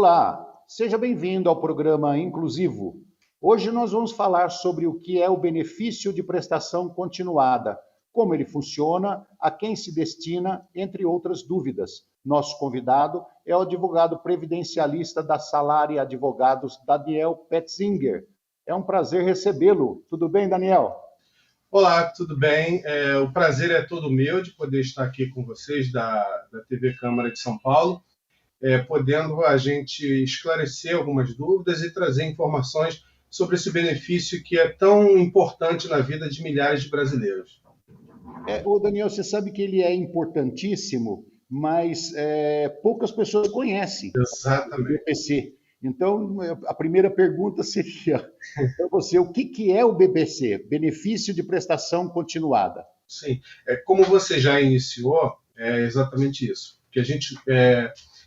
Olá, seja bem-vindo ao programa Inclusivo. Hoje nós vamos falar sobre o que é o benefício de prestação continuada, como ele funciona, a quem se destina, entre outras dúvidas. Nosso convidado é o advogado previdencialista da Salari Advogados, Daniel Petzinger. É um prazer recebê-lo. Tudo bem, Daniel? Olá, tudo bem? O prazer é todo meu de poder estar aqui com vocês da TV Câmara de São Paulo, podendo a gente esclarecer algumas dúvidas e trazer informações sobre esse benefício que é tão importante na vida de milhares de brasileiros. Daniel, você sabe que ele é importantíssimo, mas poucas pessoas conhecem o Exatamente. BPC. Então, a primeira pergunta seria para você, o que é o BPC? Benefício de prestação continuada. Sim, como você já iniciou, é exatamente isso. Que a gente,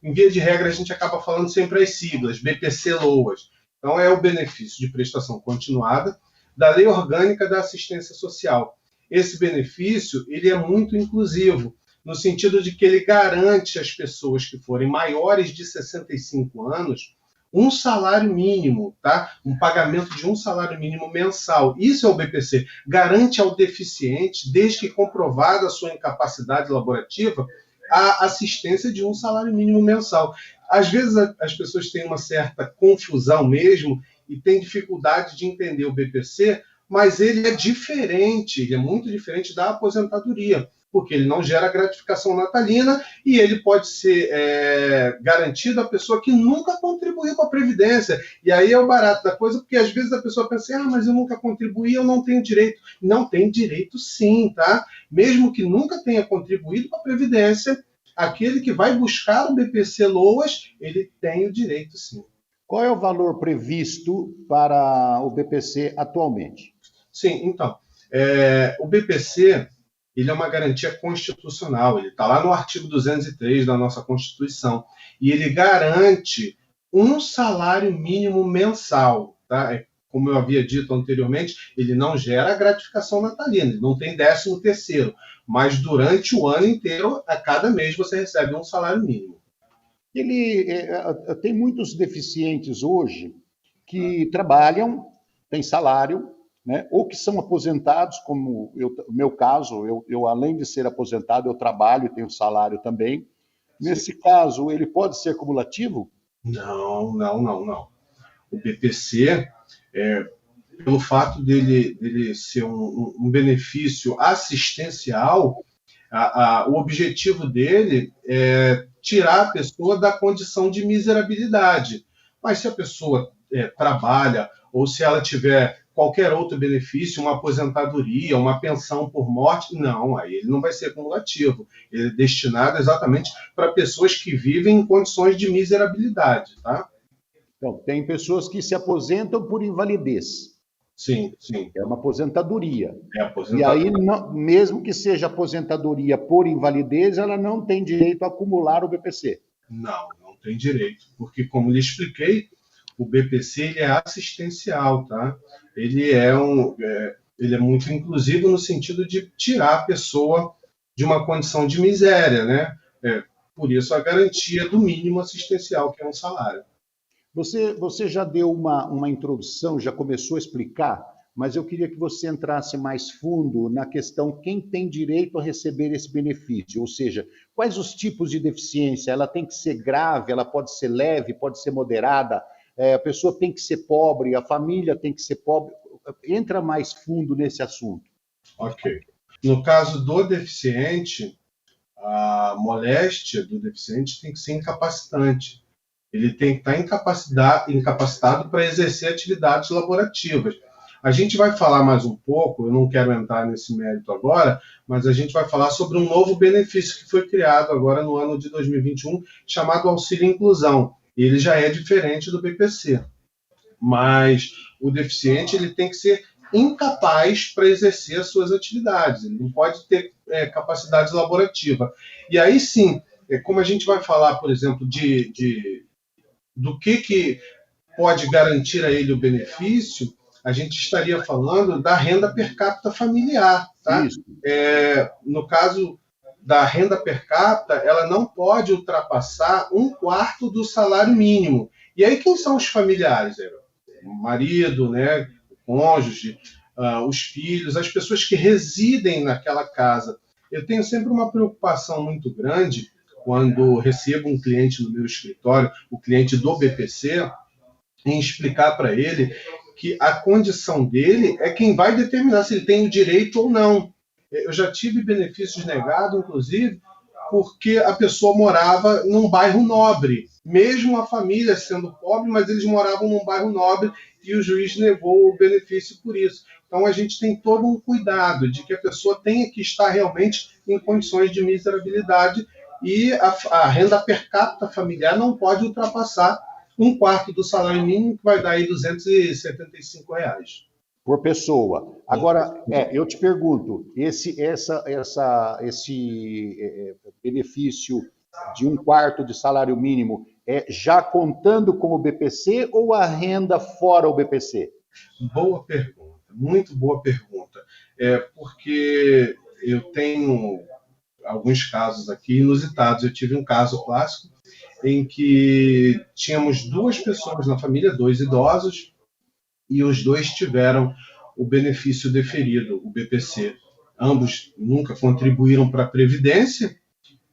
em via de regra, a gente acaba falando sempre as siglas, BPC-LOAS. Então, é o benefício de prestação continuada da Lei Orgânica da Assistência Social. Esse benefício ele é muito inclusivo, no sentido de que ele garante às pessoas que forem maiores de 65 anos um salário mínimo, tá? Um pagamento de um salário mínimo mensal. Isso é o BPC. Garante ao deficiente, desde que comprovada a sua incapacidade laborativa, a assistência de um salário mínimo mensal. Às vezes as pessoas têm uma certa confusão mesmo e têm dificuldade de entender o BPC, mas ele é diferente, ele é muito diferente da aposentadoria, porque ele não gera gratificação natalina e ele pode ser garantido à pessoa que nunca contribuiu com a Previdência. E aí é o barato da coisa, porque às vezes a pessoa pensa assim, mas eu nunca contribuí, eu não tenho direito. Não tem direito sim, tá? Mesmo que nunca tenha contribuído com a Previdência, aquele que vai buscar o BPC-LOAS, ele tem o direito sim. Qual é o valor previsto para o BPC atualmente? Sim, então, o BPC ele é uma garantia constitucional, ele está lá no artigo 203 da nossa Constituição, e ele garante um salário mínimo mensal, tá? Como eu havia dito anteriormente, ele não gera gratificação natalina, ele não tem 13º, mas durante o ano inteiro, a cada mês você recebe um salário mínimo. Tem muitos deficientes hoje que trabalham, têm salário, né, ou que são aposentados, como o meu caso, eu além de ser aposentado, eu trabalho e tenho salário também. Nesse caso, ele pode ser cumulativo? Não. O BPC, pelo fato dele ser um benefício assistencial, o objetivo dele é tirar a pessoa da condição de miserabilidade. Mas se a pessoa trabalha, ou se ela tiver qualquer outro benefício, uma aposentadoria, uma pensão por morte, não, aí ele não vai ser cumulativo. Ele é destinado exatamente para pessoas que vivem em condições de miserabilidade, tá? Então, tem pessoas que se aposentam por invalidez. Sim. É uma aposentadoria. Aposentadoria. E aí, mesmo que seja aposentadoria por invalidez, ela não tem direito a acumular o BPC. Não tem direito, porque, como lhe expliquei, o BPC ele é assistencial, tá? Ele é muito inclusivo no sentido de tirar a pessoa de uma condição de miséria, né? Por isso a garantia do mínimo assistencial, que é um salário. Você já deu uma introdução, já começou a explicar, mas eu queria que você entrasse mais fundo na questão quem tem direito a receber esse benefício, ou seja, quais os tipos de deficiência? Ela tem que ser grave, ela pode ser leve, pode ser moderada, a pessoa tem que ser pobre, a família tem que ser pobre. Entra mais fundo nesse assunto. Ok. No caso do deficiente, a moléstia do deficiente tem que ser incapacitante. Ele tem que estar incapacitado para exercer atividades laborativas. A gente vai falar mais um pouco, eu não quero entrar nesse mérito agora, mas a gente vai falar sobre um novo benefício que foi criado agora no ano de 2021, chamado Auxílio Inclusão. Ele já é diferente do BPC, mas o deficiente ele tem que ser incapaz para exercer as suas atividades, ele não pode ter capacidade laborativa. E aí sim, como a gente vai falar, por exemplo, do que pode garantir a ele o benefício, a gente estaria falando da renda per capita familiar. Tá? No caso da renda per capita, ela não pode ultrapassar um quarto do salário mínimo. E aí quem são os familiares? O marido, né, o cônjuge, os filhos, as pessoas que residem naquela casa. Eu tenho sempre uma preocupação muito grande quando recebo um cliente no meu escritório, o cliente do BPC, em explicar para ele que a condição dele é quem vai determinar se ele tem o direito ou não. Eu já tive benefícios negados, inclusive, porque a pessoa morava num bairro nobre, mesmo a família sendo pobre, mas eles moravam num bairro nobre e o juiz negou o benefício por isso. Então a gente tem todo um cuidado de que a pessoa tenha que estar realmente em condições de miserabilidade e a renda per capita familiar não pode ultrapassar um quarto do salário mínimo, que vai dar aí R$ 275. Por pessoa. Agora, eu te pergunto, esse benefício de um quarto de salário mínimo é já contando com o BPC ou a renda fora o BPC? Boa pergunta, muito boa pergunta. Porque eu tenho alguns casos aqui inusitados. Eu tive um caso clássico em que tínhamos 2 pessoas na família, 2 idosos, e os 2 tiveram o benefício deferido, o BPC. Ambos nunca contribuíram para a Previdência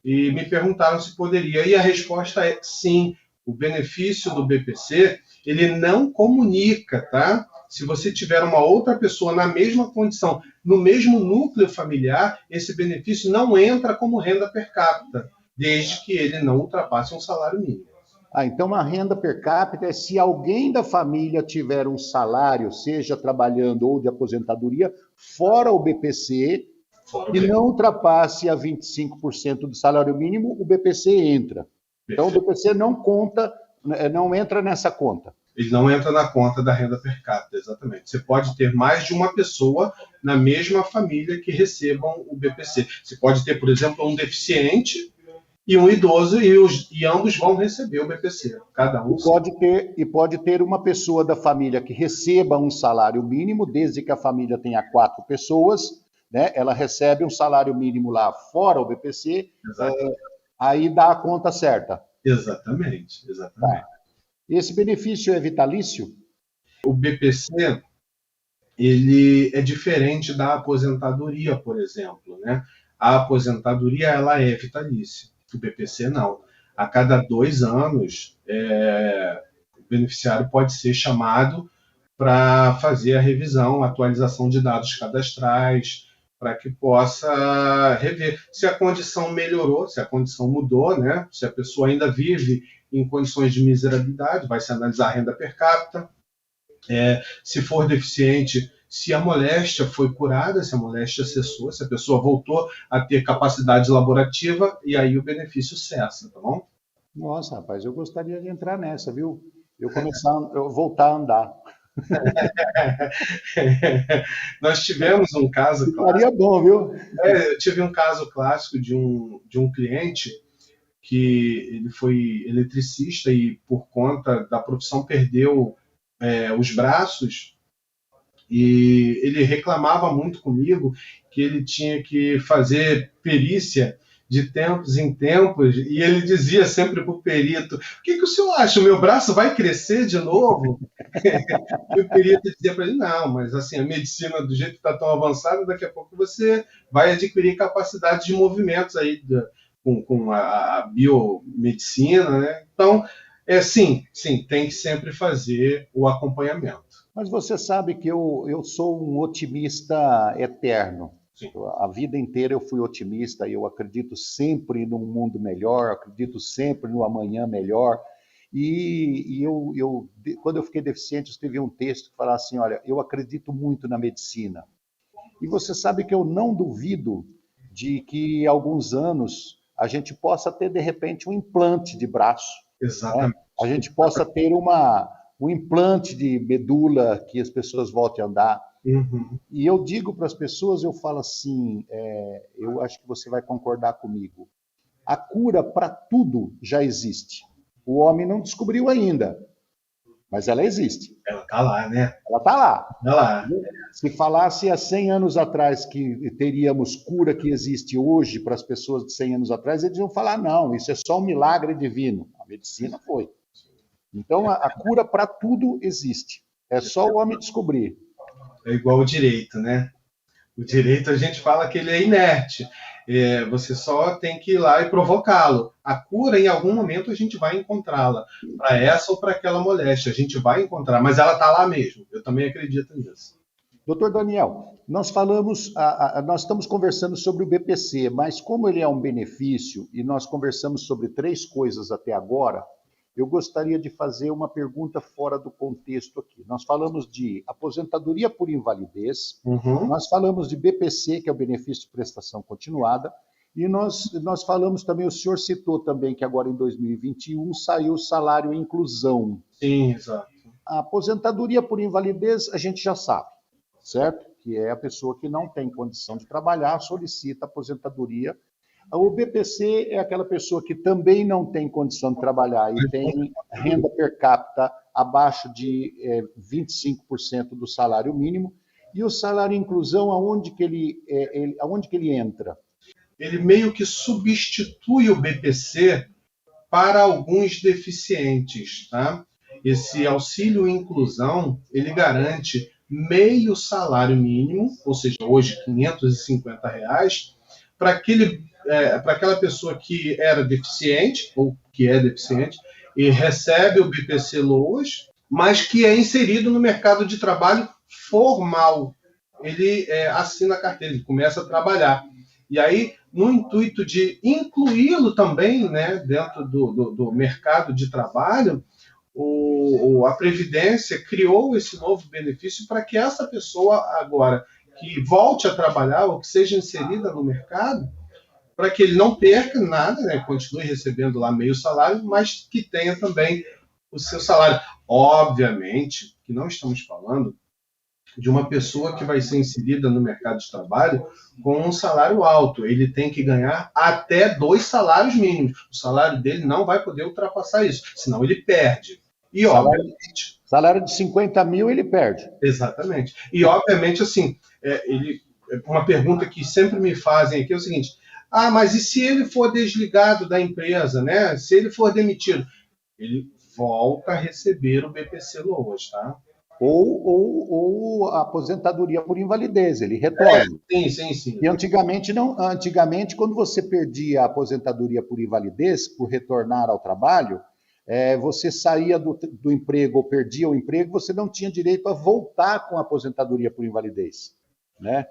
e me perguntaram se poderia. E a resposta é sim. O benefício do BPC, ele não comunica, tá? Se você tiver uma outra pessoa na mesma condição, no mesmo núcleo familiar, esse benefício não entra como renda per capita, desde que ele não ultrapasse um salário mínimo. Então a renda per capita é se alguém da família tiver um salário, seja trabalhando ou de aposentadoria, fora o BPC, e não ultrapasse a 25% do salário mínimo, o BPC entra. Então o BPC não conta, não entra nessa conta. Ele não entra na conta da renda per capita, exatamente. Você pode ter mais de uma pessoa na mesma família que recebam o BPC. Você pode ter, por exemplo, um deficiente e um idoso, e ambos vão receber o BPC. Cada um. Pode ter uma pessoa da família que receba um salário mínimo, desde que a família tenha 4 pessoas, né? Ela recebe um salário mínimo lá fora o BPC, aí dá a conta certa. Exatamente. Tá. Esse benefício é vitalício? O BPC, ele é diferente da aposentadoria, por exemplo, né? A aposentadoria, ela é vitalícia. O BPC não. A cada 2 anos, o beneficiário pode ser chamado para fazer a revisão, a atualização de dados cadastrais, para que possa rever se a condição melhorou, se a condição mudou, né? Se a pessoa ainda vive em condições de miserabilidade, vai se analisar a renda per capita. Se for deficiente, se a moléstia foi curada, se a moléstia cessou, se a pessoa voltou a ter capacidade laborativa, e aí o benefício cessa, tá bom? Nossa, rapaz, eu gostaria de entrar nessa, viu? Eu voltar a andar. Nós tivemos um caso clássico. Ficaria bom, viu? Eu tive um caso clássico de um cliente que ele foi eletricista e, por conta da profissão, perdeu os braços, e ele reclamava muito comigo que ele tinha que fazer perícia de tempos em tempos, e ele dizia sempre para o perito: o que o senhor acha, o meu braço vai crescer de novo? E o perito dizia para ele: não, mas assim, a medicina do jeito que está tão avançada, daqui a pouco você vai adquirir capacidade de movimentos aí com a biomedicina, né? Então, sim, tem que sempre fazer o acompanhamento. Mas você sabe que eu sou um otimista eterno. Sim. A vida inteira eu fui otimista e eu acredito sempre num mundo melhor, acredito sempre no amanhã melhor. E quando eu fiquei deficiente, eu escrevi um texto que falava assim: olha, eu acredito muito na medicina. E você sabe que eu não duvido de que, há alguns anos, a gente possa ter, de repente, um implante de braço. Exatamente. Né? A gente possa ter um implante de medula que as pessoas voltem a andar. Uhum. E eu digo para as pessoas, eu falo assim, eu acho que você vai concordar comigo, a cura para tudo já existe. O homem não descobriu ainda, Mas ela existe. Ela está lá, né? Ela está lá. Está lá. Se falasse há 100 anos atrás que teríamos cura que existe hoje para as pessoas de 100 anos atrás, eles iam falar, não, isso é só um milagre divino. A medicina foi. Então, a cura para tudo existe. É só o homem descobrir. É igual o direito, né? O direito, a gente fala que ele é inerte. Você só tem que ir lá e provocá-lo. A cura, em algum momento, a gente vai encontrá-la. Para essa ou para aquela moléstia. A gente vai encontrar, mas ela está lá mesmo. Eu também acredito nisso. Doutor Daniel, nós estamos conversando sobre o BPC, mas como ele é um benefício e nós conversamos sobre 3 coisas até agora, eu gostaria de fazer uma pergunta fora do contexto aqui. Nós falamos de aposentadoria por invalidez, nós falamos de BPC, que é o benefício de prestação continuada, e nós falamos também, o senhor citou também que agora em 2021 saiu o salário inclusão. Sim, exato. A aposentadoria por invalidez a gente já sabe, certo? Que é a pessoa que não tem condição de trabalhar, solicita aposentadoria. O BPC é aquela pessoa que também não tem condição de trabalhar e tem renda per capita abaixo de 25% do salário mínimo. E o salário inclusão, aonde que ele entra? Ele meio que substitui o BPC para alguns deficientes, tá? Esse auxílio inclusão, ele garante meio salário mínimo, ou seja, hoje R$550, para aquela pessoa que era deficiente, ou que é deficiente, e recebe o BPC LOAS, mas que é inserido no mercado de trabalho formal. Ele assina a carteira, ele começa a trabalhar. E aí, no intuito de incluí-lo também, né, dentro do mercado de trabalho, a Previdência criou esse novo benefício para que essa pessoa agora que volte a trabalhar ou que seja inserida no mercado, para que ele não perca nada, né, continue recebendo lá meio salário, mas que tenha também o seu salário. Obviamente que não estamos falando de uma pessoa que vai ser inserida no mercado de trabalho com um salário alto. Ele tem que ganhar até 2 salários mínimos. O salário dele não vai poder ultrapassar isso, senão ele perde. E, obviamente... Salário de 50 mil, ele perde. Exatamente. E, obviamente, assim, uma pergunta que sempre me fazem aqui é o seguinte, mas e se ele for desligado da empresa, né? Se ele for demitido? Ele volta a receber o BPC LOAS, tá? Ou a aposentadoria por invalidez, ele retorna. Sim. E antigamente, quando você perdia a aposentadoria por invalidez, por retornar ao trabalho, você saía do emprego ou perdia o emprego, você não tinha direito a voltar com a aposentadoria por invalidez, né?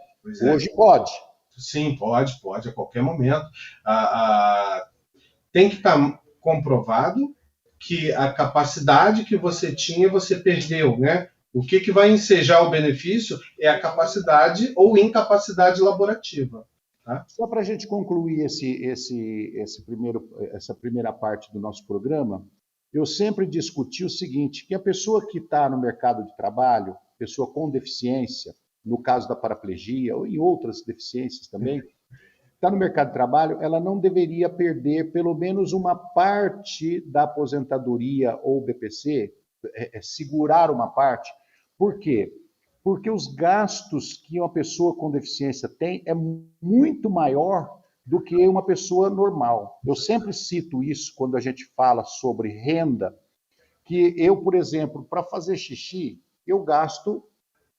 Hoje pode. Sim, pode, a qualquer momento. Tem que estar comprovado que a capacidade que você tinha, você perdeu, né? O que vai ensejar o benefício é a capacidade ou incapacidade laborativa. Tá? Só para a gente concluir essa primeira parte do nosso programa, eu sempre discuti o seguinte, que a pessoa que está no mercado de trabalho, pessoa com deficiência, no caso da paraplegia ou em outras deficiências também, está no mercado de trabalho, ela não deveria perder pelo menos uma parte da aposentadoria ou BPC, segurar uma parte. Por quê? Porque os gastos que uma pessoa com deficiência tem é muito maior do que uma pessoa normal. Eu sempre cito isso quando a gente fala sobre renda, que eu, por exemplo, para fazer xixi, eu gasto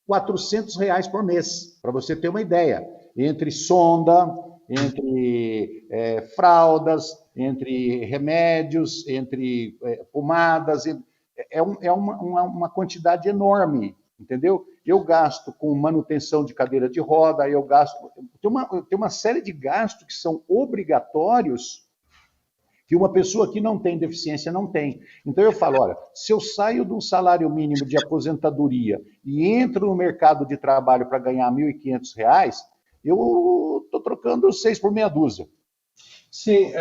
R$400 por mês, para você ter uma ideia. Entre sonda, entre fraldas, entre remédios, entre pomadas, é uma quantidade enorme, entendeu? Eu gasto com manutenção de cadeira de roda, eu gasto... Tem uma série de gastos que são obrigatórios que uma pessoa que não tem deficiência não tem. Então eu falo, olha, se eu saio de um salário mínimo de aposentadoria e entro no mercado de trabalho para ganhar R$1.500, eu estou trocando 6 por meia dúzia. Sim,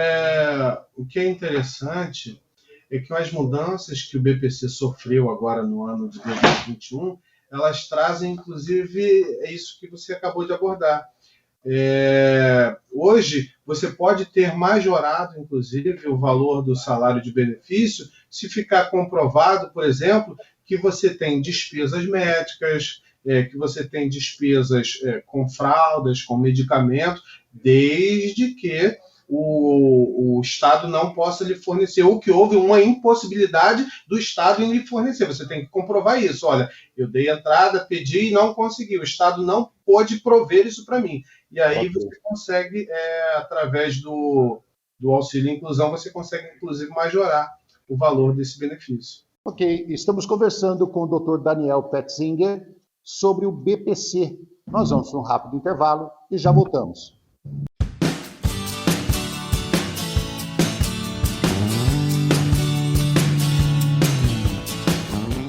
o que é interessante é que as mudanças que o BPC sofreu agora no ano de 2021, elas trazem, inclusive, isso que você acabou de abordar. Hoje, você pode ter majorado, inclusive, o valor do salário de benefício se ficar comprovado, por exemplo, que você tem despesas médicas, que você tem despesas com fraldas, com medicamentos, desde que o Estado não possa lhe fornecer, ou que houve uma impossibilidade do Estado em lhe fornecer. Você tem que comprovar isso. Olha, eu dei entrada, pedi e não consegui. O Estado não pôde prover isso para mim. E aí você consegue, através do auxílio inclusão, você consegue, inclusive, majorar o valor desse benefício. Ok, estamos conversando com o Dr. Daniel Petzinger sobre o BPC. Nós vamos para um rápido intervalo e já voltamos.